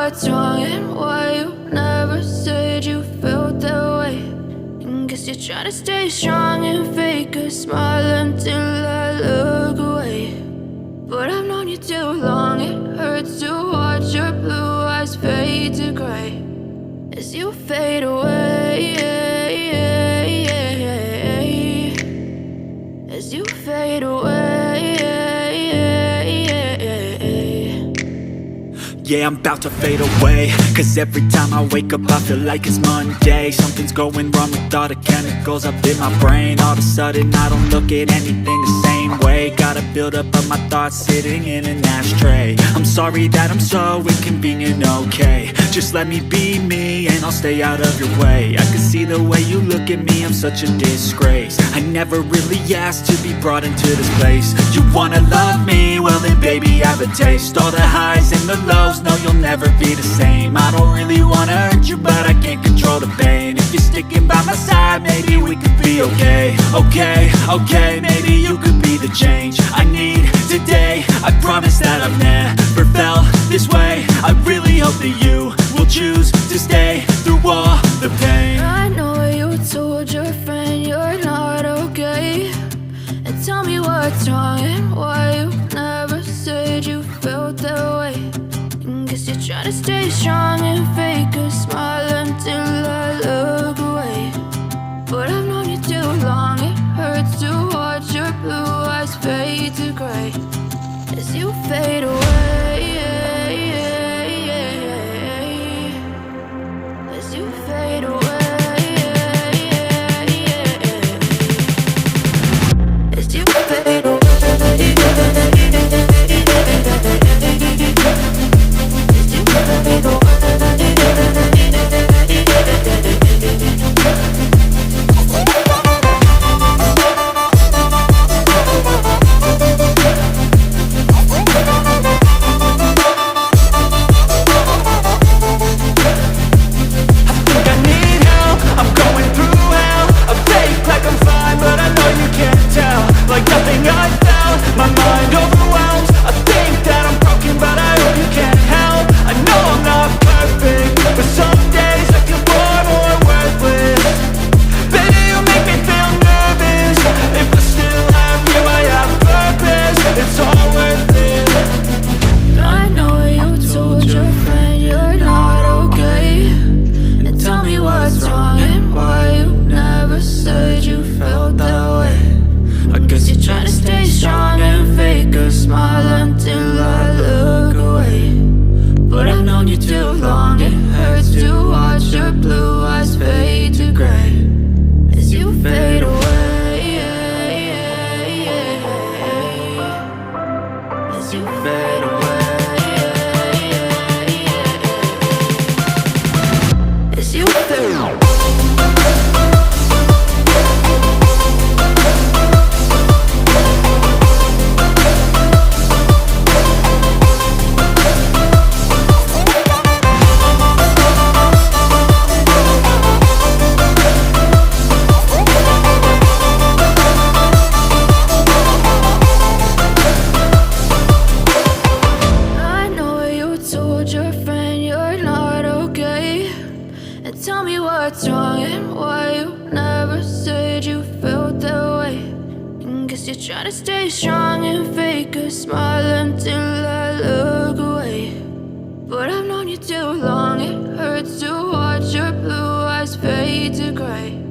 what's wrong and why you never said you felt that way. And guess you're trying to stay strong and fake a smile until I look away. But I've known you too long, it hurts to watch your blue eyes fade to gray as you fade away, as you fade away. Yeah, I'm about to fade away, cause every time I wake up I feel like it's Monday. Something's going wrong with all the chemicals up in my brain. All of a sudden I don't look at anything the same way. Got a buildup of my thoughts sitting in an ashtray. I'm sorry that I'm so inconvenient, okay. Just let me be me and I'll stay out of your way. I can see the way you look at me, I'm such a disgrace. I never really asked to be brought into this place. You wanna love me? Well then baby I have a taste. All the highs and the lows, no you'll never be the same. I don't really wanna hurt you but I can't control the pain. If you're sticking by my side maybe we could be okay. Okay, maybe you could be the change I need today. I promise that I've never felt this way. I really hope that you will choose to stay through all the pain. I know you told your friend you're not okay, and tell me what's wrong and why you never said you felt that way. And guess you're trying to stay strong and fake a smile until I look away. But I've known you too long, it hurts to watch your blue eyes fade to gray as you fade away, as you fade away, as you fade away. As you fade away. Guess you're trying to stay strong and fake a smile until I look away. But I've known you too long, it hurts to watch your blue eyes fade to gray.